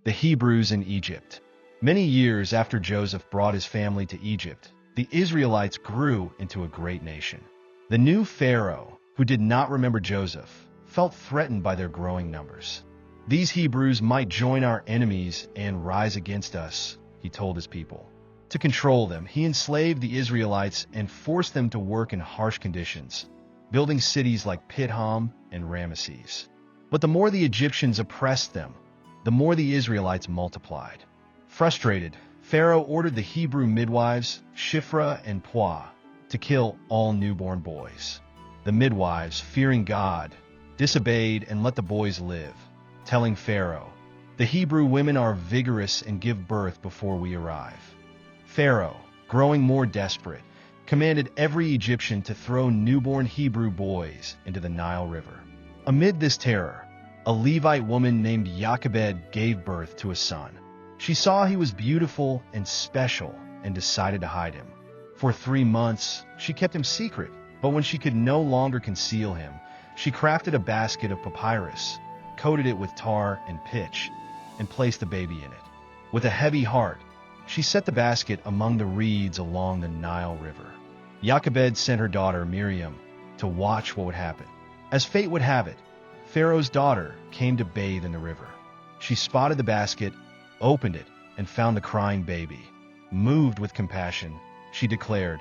The Hebrews in Egypt. Many years after Joseph brought his family to Egypt, the Israelites grew into a great nation. The new Pharaoh, who did not remember Joseph, felt threatened by their growing numbers. "These Hebrews might join our enemies and rise against us," he told his people. To control them, he enslaved the Israelites and forced them to work in harsh conditions, building cities like Pithom and Ramesses. But the more the Egyptians oppressed them, the more the Israelites multiplied. Frustrated, Pharaoh ordered the Hebrew midwives, Shiphrah and Puah, to kill all newborn boys. The midwives, fearing God, disobeyed and let the boys live, telling Pharaoh, "The Hebrew women are vigorous and give birth before we arrive." Pharaoh, growing more desperate, commanded every Egyptian to throw newborn Hebrew boys into the Nile River. Amid this terror, a Levite woman named Jochebed gave birth to a son. She saw he was beautiful and special and decided to hide him. For 3 months, she kept him secret, but when she could no longer conceal him, she crafted a basket of papyrus, coated it with tar and pitch, and placed the baby in it. With a heavy heart, she set the basket among the reeds along the Nile River. Jochebed sent her daughter Miriam to watch what would happen. As fate would have it, Pharaoh's daughter came to bathe in the river. She spotted the basket, opened it, and found the crying baby. Moved with compassion, she declared,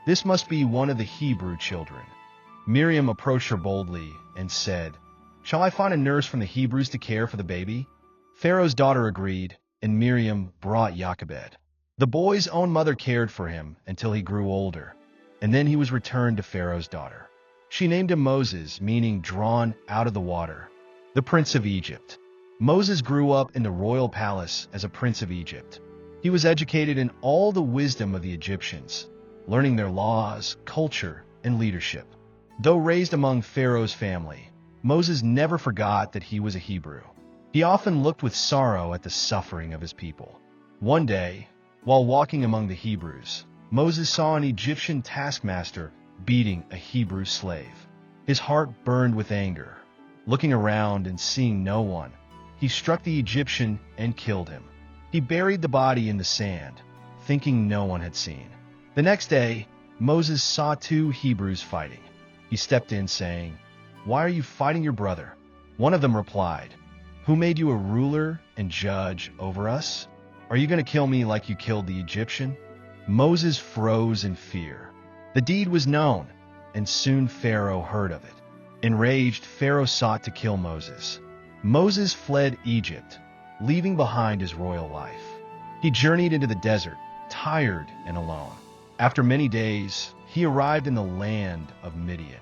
"This must be one of the Hebrew children." Miriam approached her boldly and said, "Shall I find a nurse from the Hebrews to care for the baby?" Pharaoh's daughter agreed, and Miriam brought Jochebed. The boy's own mother cared for him until he grew older, and then he was returned to Pharaoh's daughter. She named him Moses, meaning drawn out of the water, the Prince of Egypt. Moses grew up in the royal palace as a prince of Egypt. He was educated in all the wisdom of the Egyptians, learning their laws, culture, and leadership. Though raised among Pharaoh's family, Moses never forgot that he was a Hebrew. He often looked with sorrow at the suffering of his people. One day, while walking among the Hebrews, Moses saw an Egyptian taskmaster beating a Hebrew slave. His heart burned with anger. Looking around and seeing no one, he struck the Egyptian and killed him. He buried the body in the sand, thinking no one had seen. The next day, Moses saw 2 Hebrews fighting. He stepped in, saying, "Why are you fighting your brother?" One of them replied, "Who made you a ruler and judge over us? Are you going to kill me like you killed the Egyptian?" Moses froze in fear. The deed was known, and soon Pharaoh heard of it. Enraged, Pharaoh sought to kill Moses. Moses fled Egypt, leaving behind his royal life. He journeyed into the desert, tired and alone. After many days, he arrived in the land of Midian.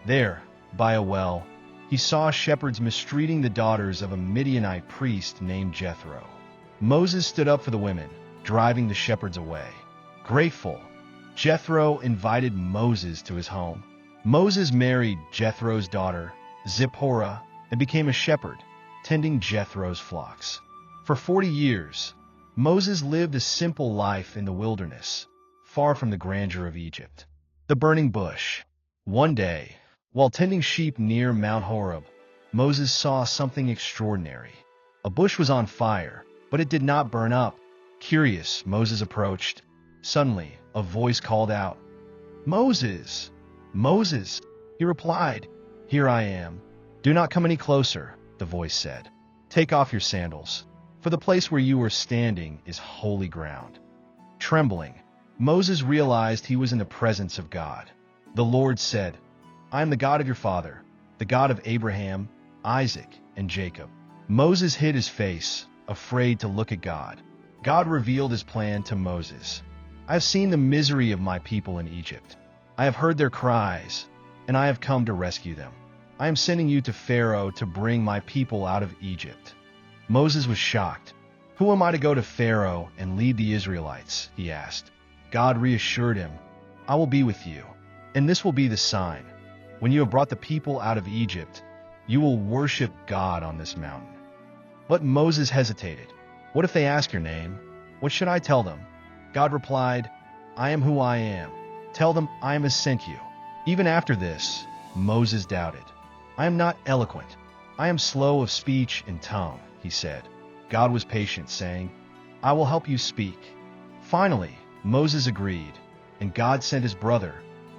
There, by a well, he saw shepherds mistreating the daughters of a Midianite priest named Jethro. Moses stood up for the women, driving the shepherds away. Grateful, Jethro invited Moses to his home. Moses married Jethro's daughter, Zipporah, and became a shepherd, tending Jethro's flocks. For 40 years, Moses lived a simple life in the wilderness, far from the grandeur of Egypt. The burning bush. One day, while tending sheep near Mount Horeb, Moses saw something extraordinary. A bush was on fire, but it did not burn up. Curious, Moses approached. Suddenly, a voice called out, "Moses! Moses!" He replied, "Here I am." "Do not come any closer," the voice said. "Take off your sandals, for the place where you are standing is holy ground." Trembling, Moses realized he was in the presence of God. The Lord said, "I am the God of your father, the God of Abraham, Isaac, and Jacob." Moses hid his face, afraid to look at God. God revealed his plan to Moses. "I have seen the misery of my people in Egypt. I have heard their cries, and I have come to rescue them. I am sending you to Pharaoh to bring my people out of Egypt." Moses was shocked. "Who am I to go to Pharaoh and lead the Israelites?" he asked. God reassured him, "I will be with you, and this will be the sign. When you have brought the people out of Egypt, you will worship God on this mountain." But Moses hesitated. "What if they ask your name? What should I tell them?" God replied, "I am who I am. Tell them I am has sent you." Even after this, Moses doubted. "I am not eloquent. I am slow of speech and tongue," he said. God was patient, saying, "I will help you speak." Finally, Moses agreed, and God sent his brother,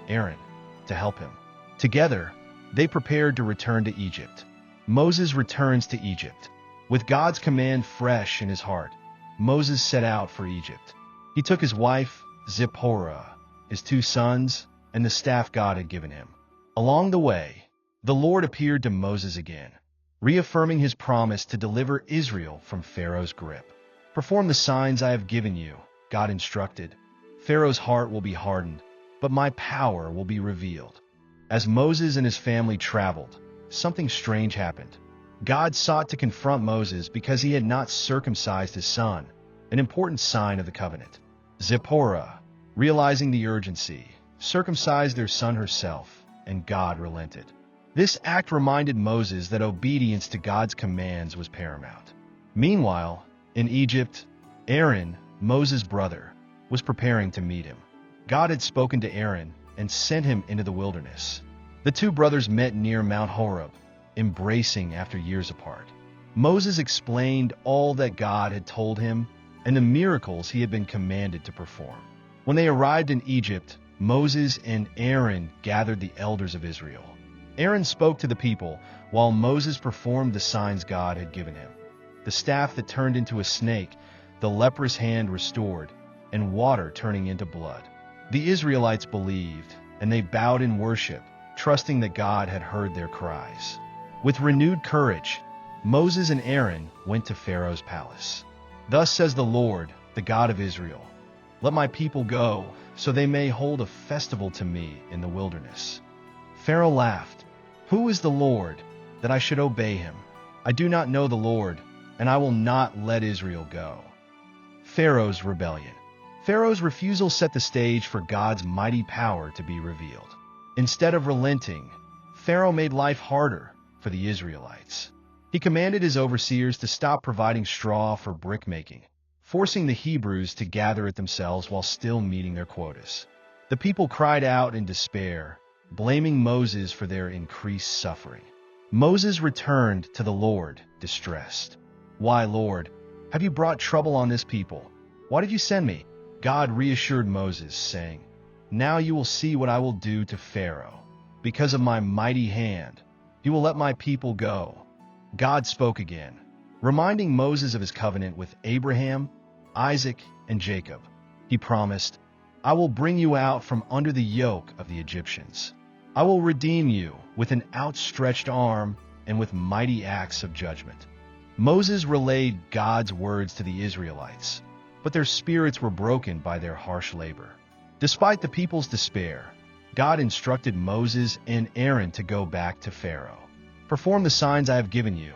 Aaron, to help him. Together, they prepared to return to Egypt. Moses returns to Egypt. With God's command fresh in his heart, Moses set out for Egypt. He took his wife, Zipporah, his 2 sons, and the staff God had given him. Along the way, the Lord appeared to Moses again, reaffirming his promise to deliver Israel from Pharaoh's grip. "Perform the signs I have given you," God instructed. "Pharaoh's heart will be hardened, but my power will be revealed." As Moses and his family traveled, something strange happened. God sought to confront Moses because he had not circumcised his son, an important sign of the covenant. Zipporah, realizing the urgency, circumcised their son herself, and God relented. This act reminded Moses that obedience to God's commands was paramount. Meanwhile, in Egypt, Aaron, Moses' brother, was preparing to meet him. God had spoken to Aaron and sent him into the wilderness. The 2 brothers met near Mount Horeb, embracing after years apart. Moses explained all that God had told him and the miracles he had been commanded to perform. When they arrived in Egypt, Moses and Aaron gathered the elders of Israel. Aaron spoke to the people, while Moses performed the signs God had given him. The staff that turned into a snake, the leprous hand restored, and water turning into blood. The Israelites believed, and they bowed in worship, trusting that God had heard their cries. With renewed courage, Moses and Aaron went to Pharaoh's palace. "Thus says the Lord, the God of Israel, let my people go, so they may hold a festival to me in the wilderness." Pharaoh laughed. "Who is the Lord, that I should obey him? I do not know the Lord, and I will not let Israel go." Pharaoh's rebellion. Pharaoh's refusal set the stage for God's mighty power to be revealed. Instead of relenting, Pharaoh made life harder for the Israelites. He commanded his overseers to stop providing straw for brick-making, forcing the Hebrews to gather it themselves while still meeting their quotas. The people cried out in despair, blaming Moses for their increased suffering. Moses returned to the Lord, distressed. "Why, Lord, have you brought trouble on this people? Why did you send me?" God reassured Moses, saying, "Now you will see what I will do to Pharaoh. Because of my mighty hand, he will let my people go." God spoke again, reminding Moses of his covenant with Abraham, Isaac, and Jacob. He promised, "I will bring you out from under the yoke of the Egyptians. I will redeem you with an outstretched arm and with mighty acts of judgment." Moses relayed God's words to the Israelites, but their spirits were broken by their harsh labor. Despite the people's despair, God instructed Moses and Aaron to go back to Pharaoh. "Perform the signs I have given you,"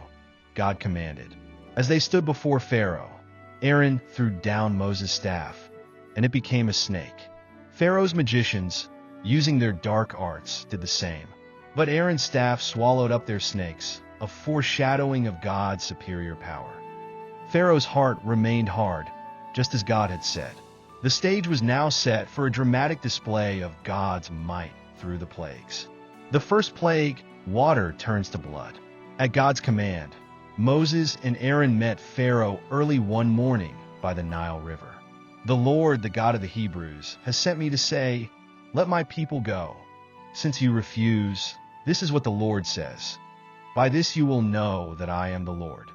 God commanded. As they stood before Pharaoh, Aaron threw down Moses' staff, and it became a snake. Pharaoh's magicians, using their dark arts, did the same. But Aaron's staff swallowed up their snakes, a foreshadowing of God's superior power. Pharaoh's heart remained hard, just as God had said. The stage was now set for a dramatic display of God's might through the plagues. The first plague, water turns to blood. At God's command, Moses and Aaron met Pharaoh early one morning by the Nile River. "The Lord, the God of the Hebrews, has sent me to say, let my people go. Since you refuse, this is what the Lord says. By this you will know that I am the Lord."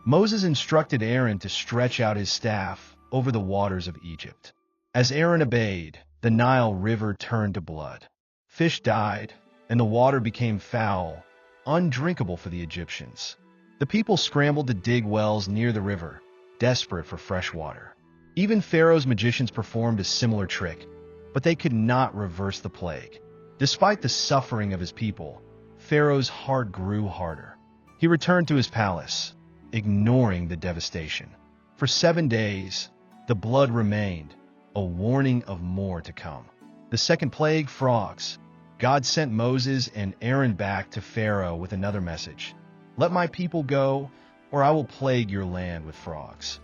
Moses instructed Aaron to stretch out his staff over the waters of Egypt. As Aaron obeyed, the Nile River turned to blood. Fish died, and the water became foul, undrinkable for the Egyptians. The people scrambled to dig wells near the river, desperate for fresh water. Even Pharaoh's magicians performed a similar trick, but they could not reverse the plague. Despite the suffering of his people, Pharaoh's heart grew harder. He returned to his palace, ignoring the devastation. For 7 days, the blood remained, a warning of more to come. The second plague, frogs. God sent Moses and Aaron back to Pharaoh with another message. "Let my people go, or I will plague your land with frogs."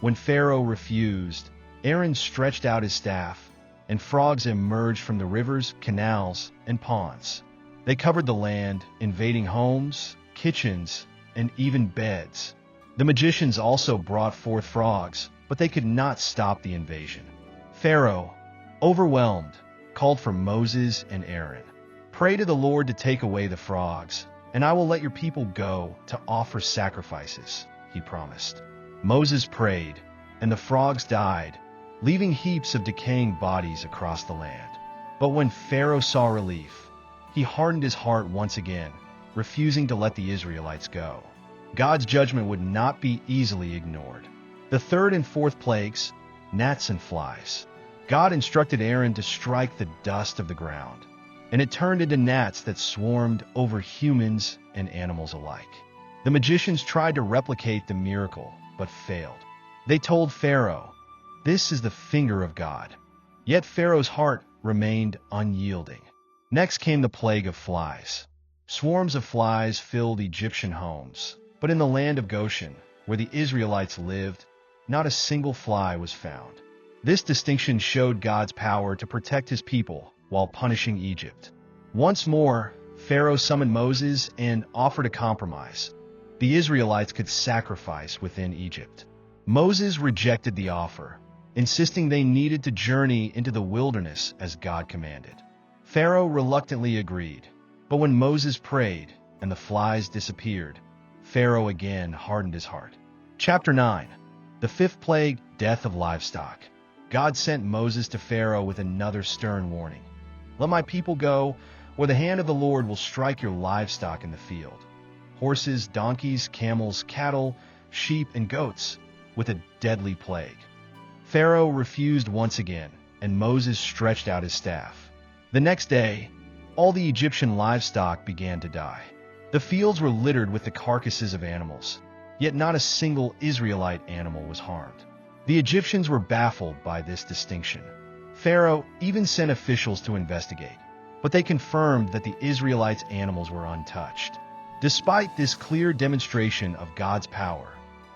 When Pharaoh refused, Aaron stretched out his staff, and frogs emerged from the rivers, canals, and ponds. They covered the land, invading homes, kitchens, and even beds. The magicians also brought forth frogs, but they could not stop the invasion. Pharaoh, overwhelmed, called for Moses and Aaron. "Pray to the Lord to take away the frogs, and I will let your people go to offer sacrifices," he promised. Moses prayed, and the frogs died, leaving heaps of decaying bodies across the land. But when Pharaoh saw relief, he hardened his heart once again, refusing to let the Israelites go. God's judgment would not be easily ignored. The third and fourth plagues, gnats and flies. God instructed Aaron to strike the dust of the ground, and it turned into gnats that swarmed over humans and animals alike. The magicians tried to replicate the miracle, but failed. They told Pharaoh, "This is the finger of God." Yet Pharaoh's heart remained unyielding. Next came the plague of flies. Swarms of flies filled Egyptian homes, but in the land of Goshen, where the Israelites lived, not a single fly was found. This distinction showed God's power to protect his people while punishing Egypt. Once more, Pharaoh summoned Moses and offered a compromise. The Israelites could sacrifice within Egypt. Moses rejected the offer, insisting they needed to journey into the wilderness as God commanded. Pharaoh reluctantly agreed, but when Moses prayed and the flies disappeared, Pharaoh again hardened his heart. Chapter 9. The fifth plague, death of livestock. God sent Moses to Pharaoh with another stern warning. "Let my people go, or the hand of the Lord will strike your livestock in the field. Horses, donkeys, camels, cattle, sheep, and goats, with a deadly plague." Pharaoh refused once again, and Moses stretched out his staff. The next day, all the Egyptian livestock began to die. The fields were littered with the carcasses of animals, yet not a single Israelite animal was harmed. The Egyptians were baffled by this distinction. Pharaoh even sent officials to investigate, but they confirmed that the Israelites' animals were untouched. Despite this clear demonstration of God's power,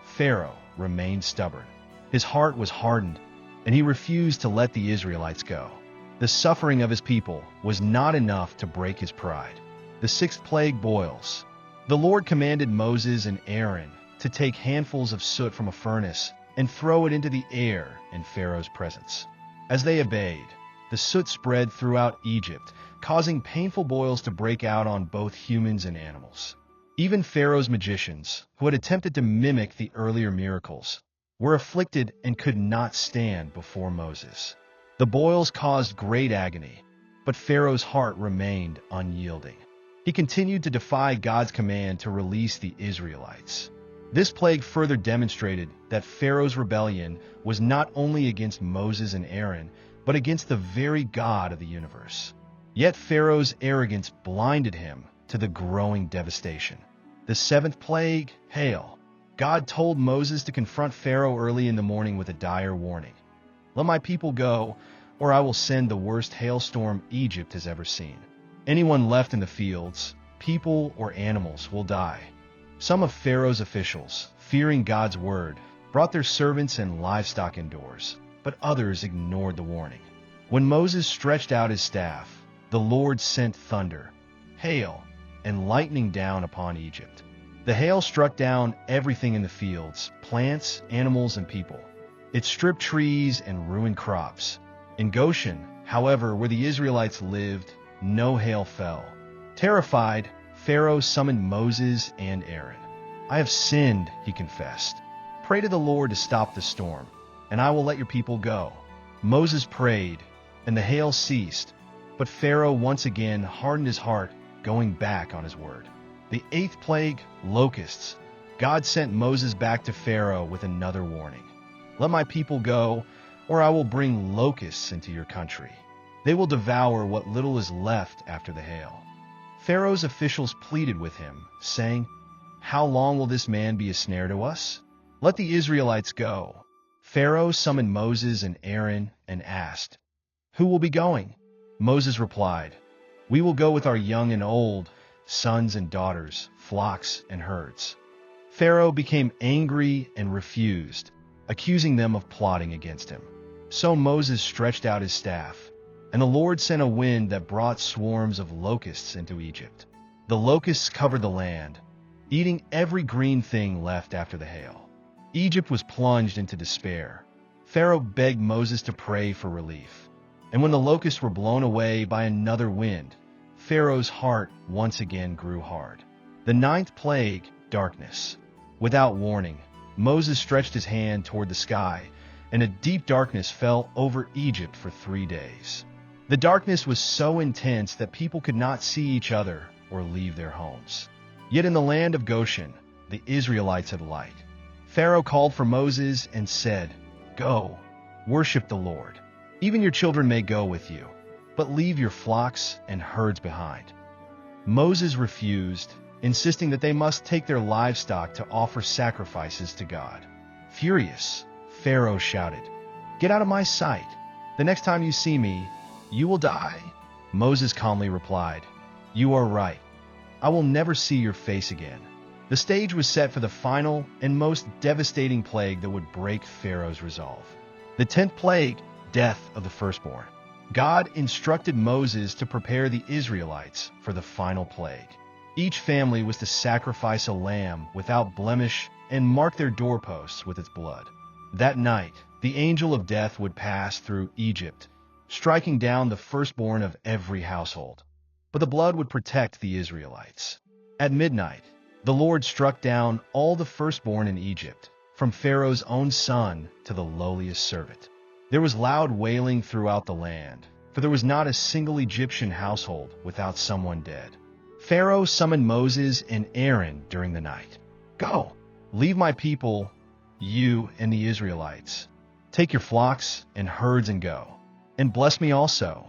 Pharaoh remained stubborn. His heart was hardened, and he refused to let the Israelites go. The suffering of his people was not enough to break his pride. The sixth plague, boils. The Lord commanded Moses and Aaron to take handfuls of soot from a furnace and throw it into the air in Pharaoh's presence. As they obeyed, the soot spread throughout Egypt, causing painful boils to break out on both humans and animals. Even Pharaoh's magicians, who had attempted to mimic the earlier miracles, were afflicted and could not stand before Moses. The boils caused great agony, but Pharaoh's heart remained unyielding. He continued to defy God's command to release the Israelites. This plague further demonstrated that Pharaoh's rebellion was not only against Moses and Aaron, but against the very God of the universe. Yet Pharaoh's arrogance blinded him to the growing devastation. The seventh plague, hail. God told Moses to confront Pharaoh early in the morning with a dire warning. "Let my people go, or I will send the worst hailstorm Egypt has ever seen. Anyone left in the fields, people or animals, will die." Some of Pharaoh's officials, fearing God's word, brought their servants and livestock indoors, but others ignored the warning. When Moses stretched out his staff, the Lord sent thunder, hail, and lightning down upon Egypt. The hail struck down everything in the fields, plants, animals, and people. It stripped trees and ruined crops. In Goshen, however, where the Israelites lived, no hail fell. Terrified, Pharaoh summoned Moses and Aaron. "I have sinned," he confessed. "Pray to the Lord to stop the storm, and I will let your people go." Moses prayed, and the hail ceased, but Pharaoh once again hardened his heart, going back on his word. The eighth plague, locusts. God sent Moses back to Pharaoh with another warning. "Let my people go, or I will bring locusts into your country. They will devour what little is left after the hail." Pharaoh's officials pleaded with him, saying, "How long will this man be a snare to us? Let the Israelites go." Pharaoh summoned Moses and Aaron and asked, "Who will be going?" Moses replied, "We will go with our young and old, sons and daughters, flocks and herds." Pharaoh became angry and refused, accusing them of plotting against him. So Moses stretched out his staff, and the Lord sent a wind that brought swarms of locusts into Egypt. The locusts covered the land, eating every green thing left after the hail. Egypt was plunged into despair. Pharaoh begged Moses to pray for relief. And when the locusts were blown away by another wind, Pharaoh's heart once again grew hard. The ninth plague, darkness. Without warning, Moses stretched his hand toward the sky, and a deep darkness fell over Egypt for 3 days. The darkness was so intense that people could not see each other or leave their homes. Yet in the land of Goshen, the Israelites had light. Pharaoh called for Moses and said, "Go, worship the Lord. Even your children may go with you, but leave your flocks and herds behind." Moses refused, insisting that they must take their livestock to offer sacrifices to God. Furious, Pharaoh shouted, "Get out of my sight! The next time you see me, you will die." Moses calmly replied, "You are right. I will never see your face again." The stage was set for the final and most devastating plague that would break Pharaoh's resolve. The 10th plague, death of the firstborn. God instructed Moses to prepare the Israelites for the final plague. Each family was to sacrifice a lamb without blemish and mark their doorposts with its blood. That night, the angel of death would pass through Egypt, striking down the firstborn of every household. But the blood would protect the Israelites. At midnight, the Lord struck down all the firstborn in Egypt, from Pharaoh's own son to the lowliest servant. There was loud wailing throughout the land, for there was not a single Egyptian household without someone dead. Pharaoh summoned Moses and Aaron during the night. "Go, leave my people, you and the Israelites. Take your flocks and herds and go, and bless me also."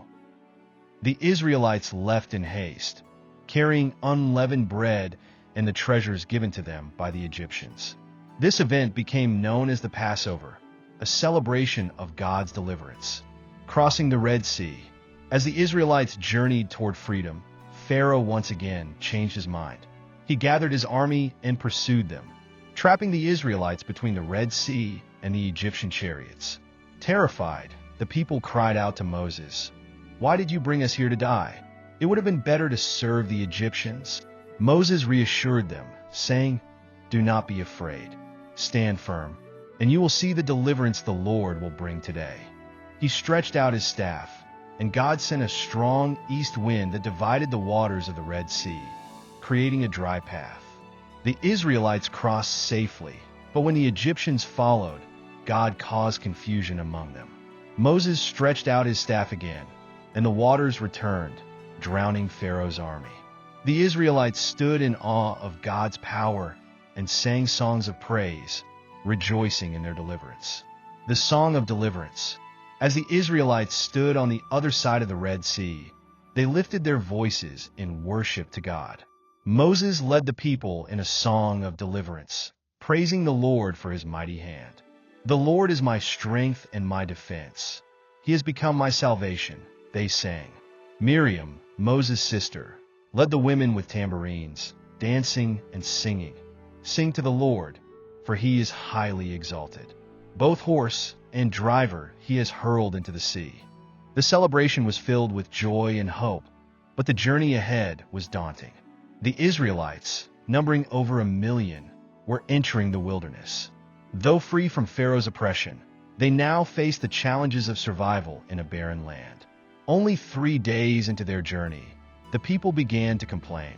The Israelites left in haste, carrying unleavened bread and the treasures given to them by the Egyptians. This event became known as the Passover, a celebration of God's deliverance. Crossing the Red Sea, as the Israelites journeyed toward freedom, Pharaoh once again changed his mind. He gathered his army and pursued them, trapping the Israelites between the Red Sea and the Egyptian chariots. Terrified, the people cried out to Moses, "Why did you bring us here to die? It would have been better to serve the Egyptians." Moses reassured them, saying, "Do not be afraid. Stand firm, and you will see the deliverance the Lord will bring today." He stretched out his staff, and God sent a strong east wind that divided the waters of the Red Sea, creating a dry path. The Israelites crossed safely, but when the Egyptians followed, God caused confusion among them. Moses stretched out his staff again, and the waters returned, drowning Pharaoh's army. The Israelites stood in awe of God's power and sang songs of praise, rejoicing in their deliverance. The Song of Deliverance. As the Israelites stood on the other side of the Red Sea, they lifted their voices in worship to God. Moses led the people in a song of deliverance, praising the Lord for his mighty hand. "The Lord is my strength and my defense. He has become my salvation," they sang. Miriam, Moses' sister, led the women with tambourines, dancing and singing. "Sing to the Lord, for he is highly exalted. Both horse and driver he has hurled into the sea." The celebration was filled with joy and hope, but the journey ahead was daunting. The Israelites, numbering over 1 million, were entering the wilderness. Though free from Pharaoh's oppression, they now faced the challenges of survival in a barren land. Only 3 days into their journey, the people began to complain.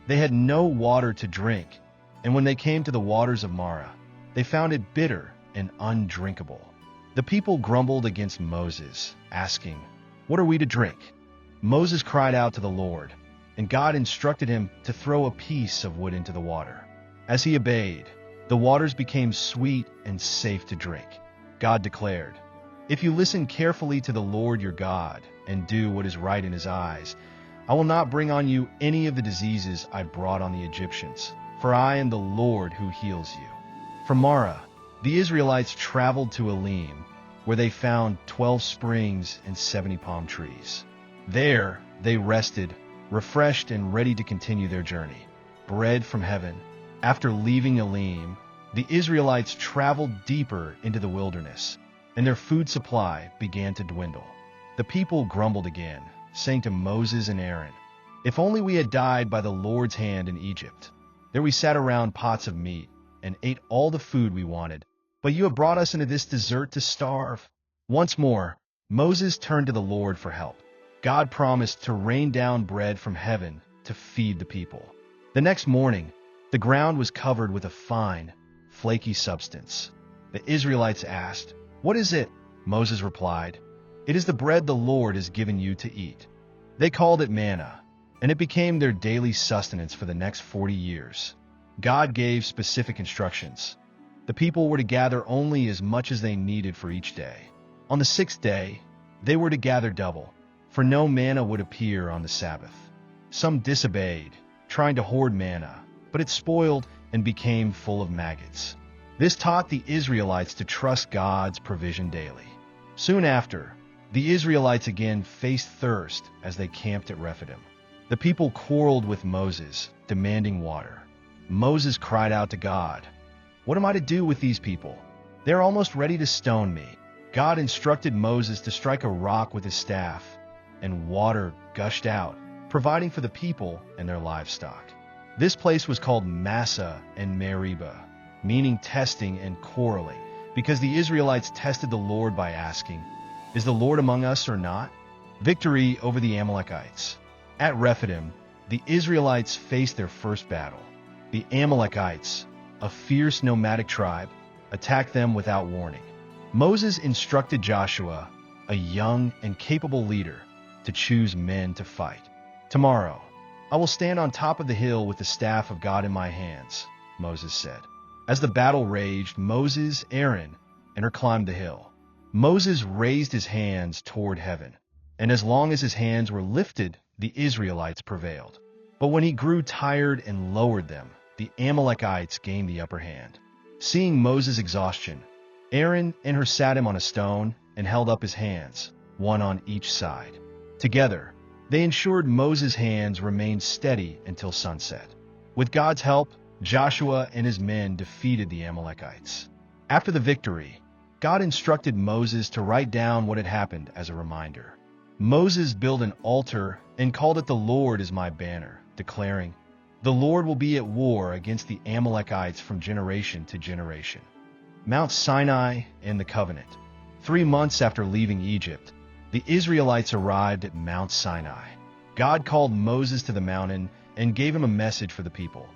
They had no water to drink, and when they came to the waters of Marah, they found it bitter and undrinkable. The people grumbled against Moses, asking, "What are we to drink?" Moses cried out to the Lord, and God instructed him to throw a piece of wood into the water. As he obeyed, the waters became sweet and safe to drink. God declared, "If you listen carefully to the Lord your God and do what is right in his eyes, I will not bring on you any of the diseases I brought on the Egyptians, for I am the Lord who heals you." From Marah, the Israelites traveled to Elim, where they found 12 springs and 70 palm trees. There, they rested, refreshed and ready to continue their journey. Bread from heaven. After leaving Elim, the Israelites traveled deeper into the wilderness, and their food supply began to dwindle. The people grumbled again, saying to Moses and Aaron, "If only we had died by the Lord's hand in Egypt. There we sat around pots of meat and ate all the food we wanted, but you have brought us into this desert to starve." Once more, Moses turned to the Lord for help. God promised to rain down bread from heaven to feed the people. The next morning, the ground was covered with a fine, flaky substance. The Israelites asked, "What is it?" Moses replied, "It is the bread the Lord has given you to eat." They called it manna, and it became their daily sustenance for the next 40 years. God gave specific instructions. The people were to gather only as much as they needed for each day. On the sixth day, they were to gather double, for no manna would appear on the Sabbath. Some disobeyed, trying to hoard manna, but it spoiled and became full of maggots. This taught the Israelites to trust God's provision daily. Soon after, the Israelites again faced thirst as they camped at Rephidim. The people quarreled with Moses, demanding water. Moses cried out to God, "What am I to do with these people? They're almost ready to stone me." God instructed Moses to strike a rock with his staff, and water gushed out, providing for the people and their livestock. This place was called Massa and Meribah, meaning testing and quarreling, because the Israelites tested the Lord by asking, "Is the Lord among us or not?" Victory over the Amalekites. At Rephidim, the Israelites faced their first battle. The Amalekites, a fierce nomadic tribe, attacked them without warning. Moses instructed Joshua, a young and capable leader, to choose men to fight. "Tomorrow, I will stand on top of the hill with the staff of God in my hands," Moses said. As the battle raged, Moses, Aaron, and Hur climbed the hill. Moses raised his hands toward heaven, and as long as his hands were lifted, the Israelites prevailed. But when he grew tired and lowered them, the Amalekites gained the upper hand. Seeing Moses' exhaustion, Aaron and Hur sat him on a stone and held up his hands, one on each side. Together, they ensured Moses' hands remained steady until sunset. With God's help, Joshua and his men defeated the Amalekites. After the victory, God instructed Moses to write down what had happened as a reminder. Moses built an altar and called it "The Lord is my banner," declaring, "The Lord will be at war against the Amalekites from generation to generation." Mount Sinai and the Covenant. 3 months after leaving Egypt, the Israelites arrived at Mount Sinai. God called Moses to the mountain and gave him a message for the people.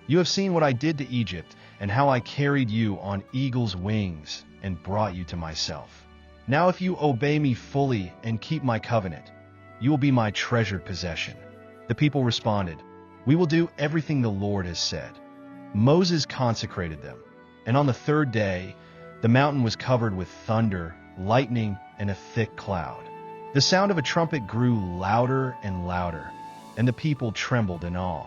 "You have seen what I did to Egypt and how I carried you on eagle's wings and brought you to myself. Now if you obey me fully and keep my covenant, you will be my treasured possession." The people responded, "We will do everything the Lord has said." Moses consecrated them, and on the third day, the mountain was covered with thunder, lightning, and a thick cloud. The sound of a trumpet grew louder and louder, and the people trembled in awe.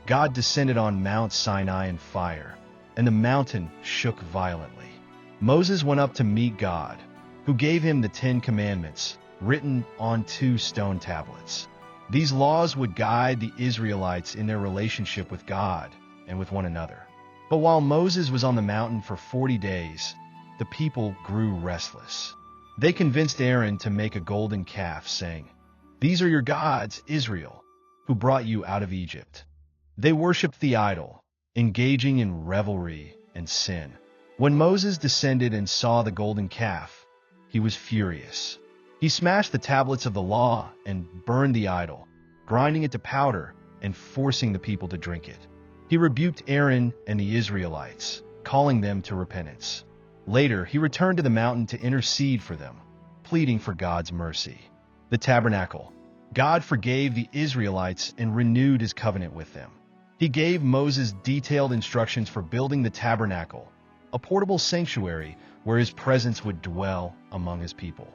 God descended on Mount Sinai in fire, and the mountain shook violently. Moses went up to meet God, who gave him the 10 Commandments, written on 2 stone tablets. These laws would guide the Israelites in their relationship with God and with one another. But while Moses was on the mountain for 40 days, the people grew restless. They convinced Aaron to make a golden calf, saying, "These are your gods, Israel, who brought you out of Egypt." They worshipped the idol, engaging in revelry and sin. When Moses descended and saw the golden calf, he was furious. He smashed the tablets of the law and burned the idol, grinding it to powder and forcing the people to drink it. He rebuked Aaron and the Israelites, calling them to repentance. Later, he returned to the mountain to intercede for them, pleading for God's mercy. The tabernacle. God forgave the Israelites and renewed his covenant with them. He gave Moses detailed instructions for building the tabernacle, a portable sanctuary where his presence would dwell among his people.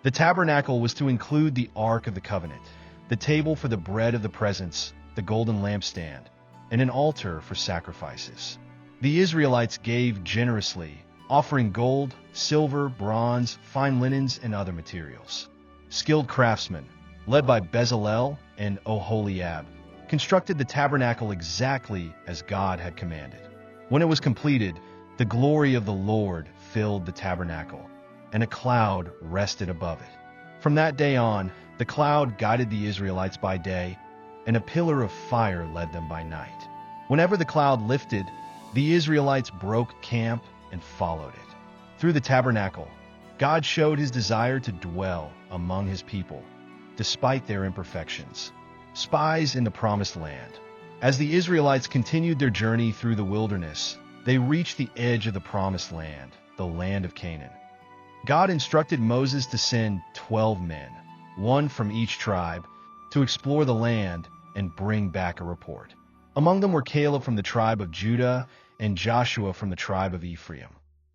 The tabernacle was to include the Ark of the Covenant, the table for the bread of the presence, the golden lampstand, and an altar for sacrifices. The Israelites gave generously, offering gold, silver, bronze, fine linens, and other materials. Skilled craftsmen, led by Bezalel and Oholiab, constructed the tabernacle exactly as God had commanded. When it was completed, the glory of the Lord filled the tabernacle, and a cloud rested above it. From that day on, the cloud guided the Israelites by day, and a pillar of fire led them by night. Whenever the cloud lifted, the Israelites broke camp and followed it. Through the tabernacle, God showed his desire to dwell among his people, despite their imperfections. Spies in the Promised Land. As the Israelites continued their journey through the wilderness, they reached the edge of the Promised Land, the land of Canaan. God instructed Moses to send 12 men, one from each tribe, to explore the land and bring back a report. Among them were Caleb from the tribe of Judah and Joshua from the tribe of Ephraim.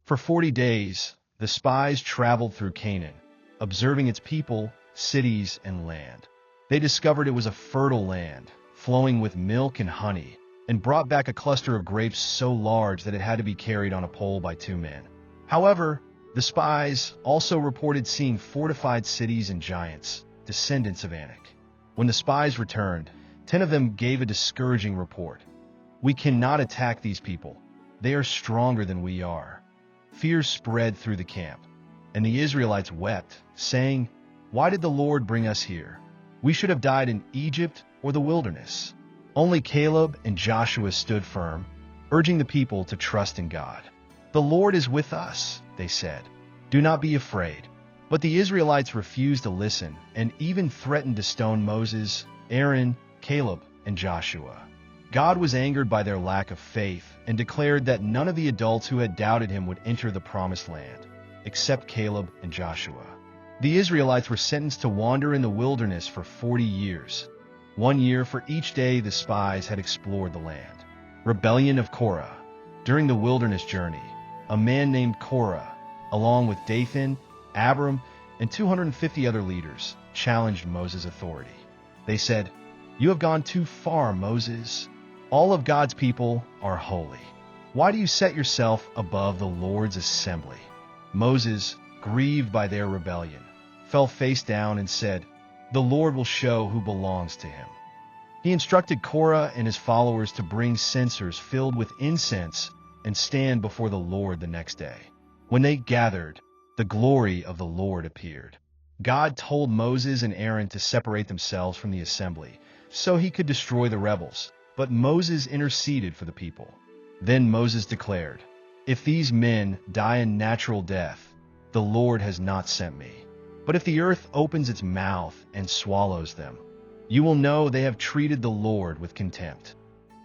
For 40 days, the spies traveled through Canaan, observing its people, cities, and land. They discovered it was a fertile land, flowing with milk and honey, and brought back a cluster of grapes so large that it had to be carried on a pole by 2 men. However, the spies also reported seeing fortified cities and giants, descendants of Anak. When the spies returned, 10 of them gave a discouraging report. "We cannot attack these people. They are stronger than we are." Fear spread through the camp, and the Israelites wept, saying, "Why did the Lord bring us here? We should have died in Egypt or the wilderness." Only Caleb and Joshua stood firm, urging the people to trust in God. "The Lord is with us," they said. "Do not be afraid." But the Israelites refused to listen and even threatened to stone Moses, Aaron, Caleb, and Joshua. God was angered by their lack of faith and declared that none of the adults who had doubted him would enter the Promised Land, except Caleb and Joshua. The Israelites were sentenced to wander in the wilderness for 40 years, 1 year for each day the spies had explored the land. Rebellion of Korah. During the wilderness journey, a man named Korah, along with Dathan, Abiram, and 250 other leaders, challenged Moses' authority. They said, "You have gone too far, Moses. All of God's people are holy. Why do you set yourself above the Lord's assembly?" Moses, grieved by their rebellion, fell face down and said, "The Lord will show who belongs to him." He instructed Korah and his followers to bring censers filled with incense and stand before the Lord the next day. When they gathered, the glory of the Lord appeared. God told Moses and Aaron to separate themselves from the assembly so he could destroy the rebels, but Moses interceded for the people. Then Moses declared, "If these men die a natural death, the Lord has not sent me. But if the earth opens its mouth and swallows them, you will know they have treated the Lord with contempt."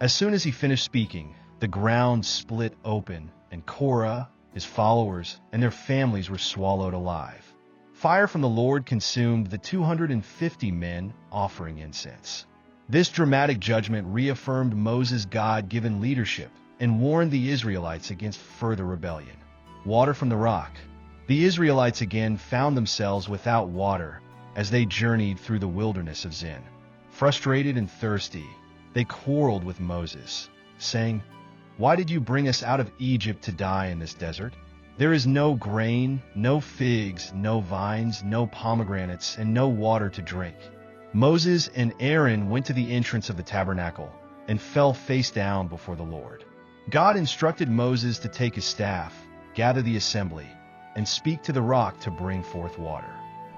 As soon as he finished speaking, the ground split open, and Korah, his followers, and their families were swallowed alive. Fire from the Lord consumed the 250 men offering incense. This dramatic judgment reaffirmed Moses' God-given leadership and warned the Israelites against further rebellion. Water from the rock. The Israelites again found themselves without water as they journeyed through the wilderness of Zin. Frustrated and thirsty, they quarreled with Moses, saying, "Why did you bring us out of Egypt to die in this desert? There is no grain, no figs, no vines, no pomegranates, and no water to drink." Moses and Aaron went to the entrance of the tabernacle and fell face down before the Lord. God instructed Moses to take his staff, gather the assembly, and speak to the rock to bring forth water.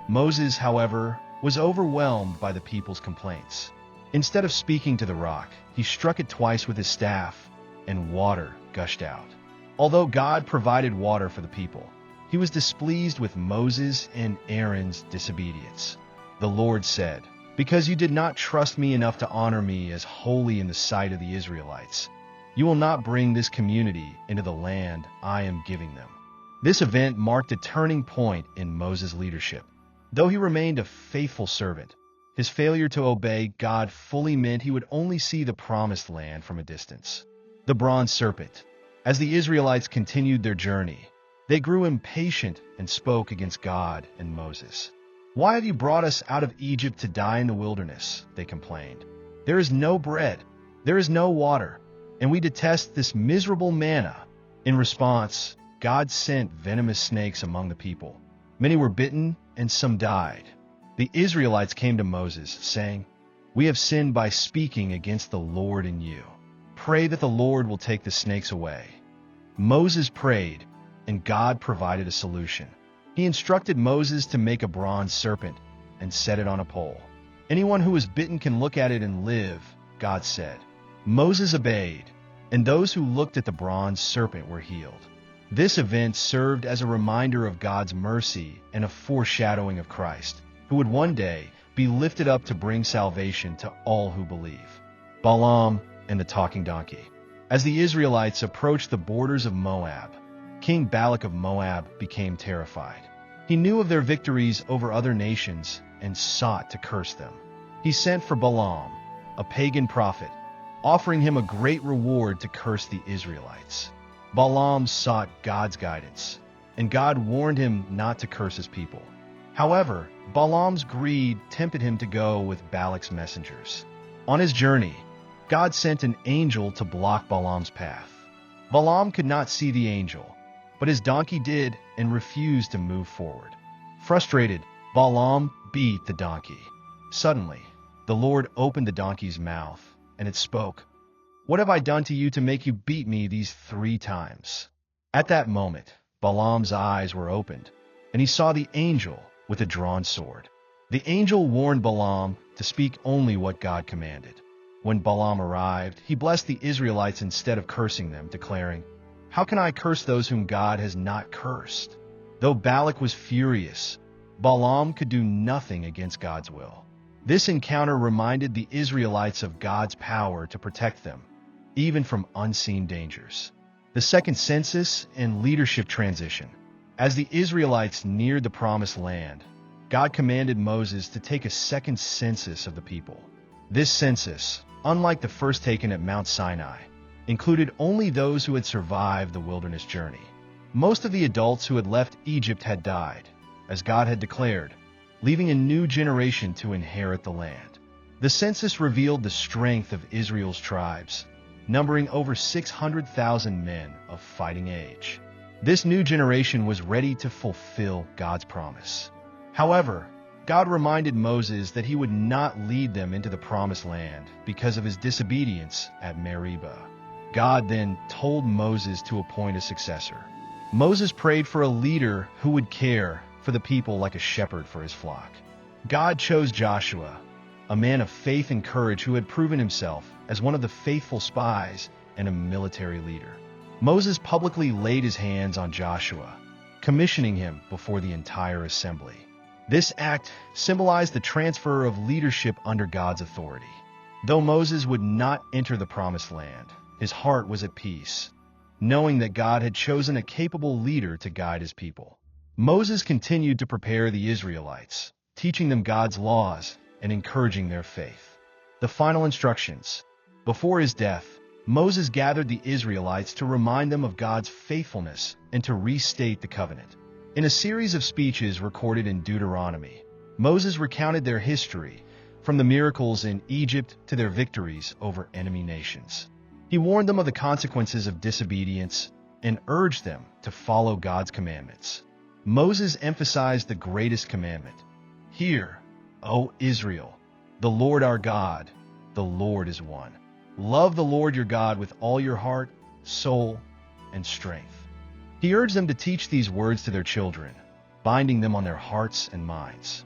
Moses, however, was overwhelmed by the people's complaints. Instead of speaking to the rock, he struck it twice with his staff, and water gushed out. Although God provided water for the people, he was displeased with Moses and Aaron's disobedience. The Lord said, "Because you did not trust me enough to honor me as holy in the sight of the Israelites, you will not bring this community into the land I am giving them." This event marked a turning point in Moses' leadership. Though he remained a faithful servant, his failure to obey God fully meant he would only see the promised land from a distance. The bronze serpent. As the Israelites continued their journey, they grew impatient and spoke against God and Moses. "Why have you brought us out of Egypt to die in the wilderness?" they complained. "There is no bread, there is no water, and we detest this miserable manna." In response, God sent venomous snakes among the people. Many were bitten, and some died. The Israelites came to Moses, saying, "We have sinned by speaking against the Lord and you. Pray that the Lord will take the snakes away." Moses prayed, and God provided a solution. He instructed Moses to make a bronze serpent and set it on a pole. "Anyone who is bitten can look at it and live," God said. Moses obeyed, and those who looked at the bronze serpent were healed. This event served as a reminder of God's mercy and a foreshadowing of Christ, who would one day be lifted up to bring salvation to all who believe. Balaam and the talking donkey. As the Israelites approached the borders of Moab, King Balak of Moab became terrified. He knew of their victories over other nations and sought to curse them. He sent for Balaam, a pagan prophet, offering him a great reward to curse the Israelites. Balaam sought God's guidance, and God warned him not to curse his people. However, Balaam's greed tempted him to go with Balak's messengers. On his journey, God sent an angel to block Balaam's path. Balaam could not see the angel, but his donkey did and refused to move forward. Frustrated, Balaam beat the donkey. Suddenly, the Lord opened the donkey's mouth, and it spoke, "What have I done to you to make you beat me these 3 times?" At that moment, Balaam's eyes were opened, and he saw the angel with a drawn sword. The angel warned Balaam to speak only what God commanded. When Balaam arrived, he blessed the Israelites instead of cursing them, declaring, "How can I curse those whom God has not cursed?" Though Balak was furious, Balaam could do nothing against God's will. This encounter reminded the Israelites of God's power to protect them, even from unseen dangers. The second census and leadership transition. As the Israelites neared the Promised Land, God commanded Moses to take a second census of the people. This census, unlike the first taken at Mount Sinai, included only those who had survived the wilderness journey. Most of the adults who had left Egypt had died, as God had declared, leaving a new generation to inherit the land. The census revealed the strength of Israel's tribes, numbering over 600,000 men of fighting age. This new generation was ready to fulfill God's promise. However, God reminded Moses that he would not lead them into the Promised Land because of his disobedience at Meribah. God then told Moses to appoint a successor. Moses prayed for a leader who would care for the people like a shepherd for his flock. God chose Joshua, a man of faith and courage who had proven himself as one of the faithful spies and a military leader. Moses publicly laid his hands on Joshua, commissioning him before the entire assembly. This act symbolized the transfer of leadership under God's authority. Though Moses would not enter the Promised Land, his heart was at peace, knowing that God had chosen a capable leader to guide his people. Moses continued to prepare the Israelites, teaching them God's laws and encouraging their faith. The final instructions. Before his death, Moses gathered the Israelites to remind them of God's faithfulness and to restate the covenant. In a series of speeches recorded in Deuteronomy, Moses recounted their history, from the miracles in Egypt to their victories over enemy nations. He warned them of the consequences of disobedience and urged them to follow God's commandments. Moses emphasized the greatest commandment. "Hear, O Israel, the Lord our God, the Lord is one. Love the Lord your God with all your heart, soul, and strength." He urged them to teach these words to their children, binding them on their hearts and minds.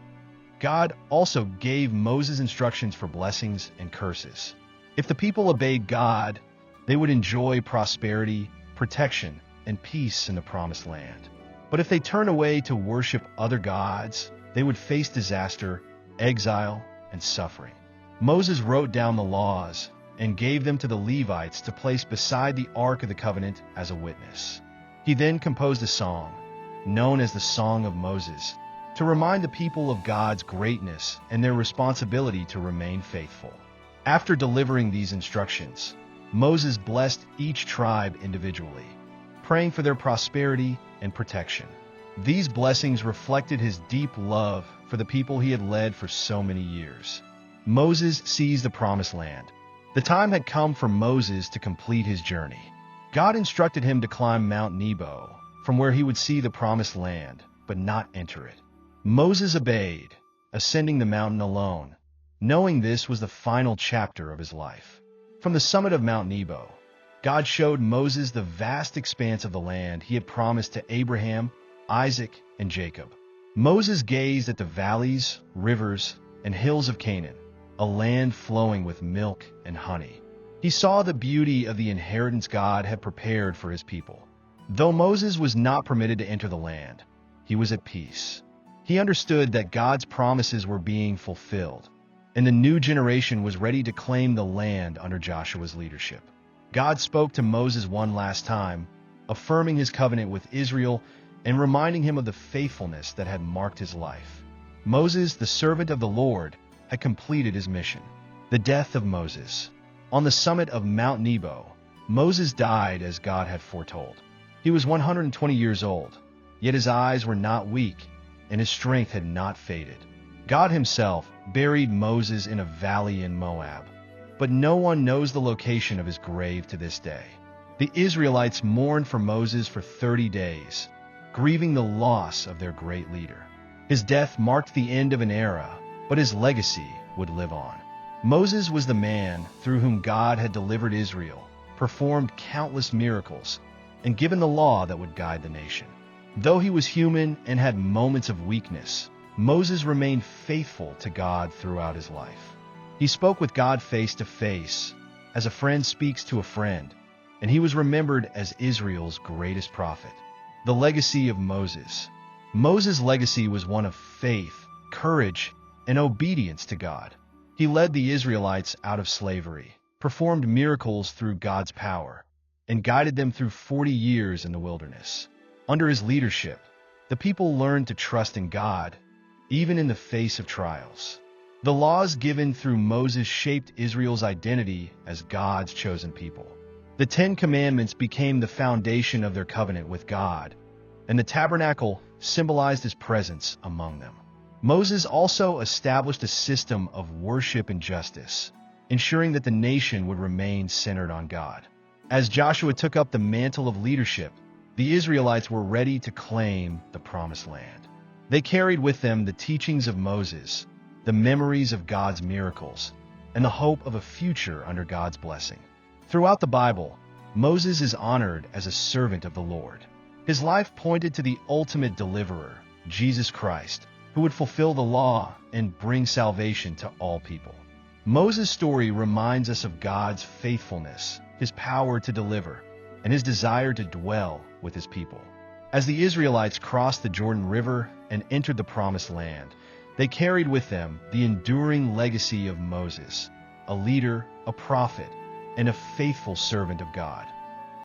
God also gave Moses instructions for blessings and curses. If the people obeyed God, they would enjoy prosperity, protection, and peace in the Promised Land. But if they turned away to worship other gods, they would face disaster, exile, and suffering. Moses wrote down the laws and gave them to the Levites to place beside the Ark of the Covenant as a witness. He then composed a song, known as the Song of Moses, to remind the people of God's greatness and their responsibility to remain faithful. After delivering these instructions, Moses blessed each tribe individually, praying for their prosperity and protection. These blessings reflected his deep love for the people he had led for so many years. Moses seized the Promised Land. The time had come for Moses to complete his journey. God instructed him to climb Mount Nebo, from where he would see the Promised Land, but not enter it. Moses obeyed, ascending the mountain alone, knowing this was the final chapter of his life. From the summit of Mount Nebo, God showed Moses the vast expanse of the land he had promised to Abraham, Isaac, and Jacob. Moses gazed at the valleys, rivers, and hills of Canaan, a land flowing with milk and honey. He saw the beauty of the inheritance God had prepared for his people. Though Moses was not permitted to enter the land, he was at peace. He understood that God's promises were being fulfilled, and the new generation was ready to claim the land under Joshua's leadership. God spoke to Moses one last time, affirming his covenant with Israel and reminding him of the faithfulness that had marked his life. Moses, the servant of the Lord, had completed his mission. The death of Moses. On the summit of Mount Nebo, Moses died as God had foretold. He was 120 years old, yet his eyes were not weak, and his strength had not faded. God himself buried Moses in a valley in Moab, but no one knows the location of his grave to this day. The Israelites mourned for Moses for 30 days, grieving the loss of their great leader. His death marked the end of an era, but his legacy would live on. Moses was the man through whom God had delivered Israel, performed countless miracles, and given the law that would guide the nation. Though he was human and had moments of weakness, Moses remained faithful to God throughout his life. He spoke with God face to face, as a friend speaks to a friend, and he was remembered as Israel's greatest prophet. The legacy of Moses. Moses' legacy was one of faith, courage, and obedience to God. He led the Israelites out of slavery, performed miracles through God's power, and guided them through 40 years in the wilderness. Under his leadership, the people learned to trust in God, even in the face of trials. The laws given through Moses shaped Israel's identity as God's chosen people. The 10 Commandments became the foundation of their covenant with God, and the tabernacle symbolized his presence among them. Moses also established a system of worship and justice, ensuring that the nation would remain centered on God. As Joshua took up the mantle of leadership, the Israelites were ready to claim the Promised Land. They carried with them the teachings of Moses, the memories of God's miracles, and the hope of a future under God's blessing. Throughout the Bible, Moses is honored as a servant of the Lord. His life pointed to the ultimate deliverer, Jesus Christ, who would fulfill the law and bring salvation to all people. Moses' story reminds us of God's faithfulness, his power to deliver, and his desire to dwell with his people. As the Israelites crossed the Jordan River and entered the Promised Land, they carried with them the enduring legacy of Moses, a leader, a prophet, and a faithful servant of God.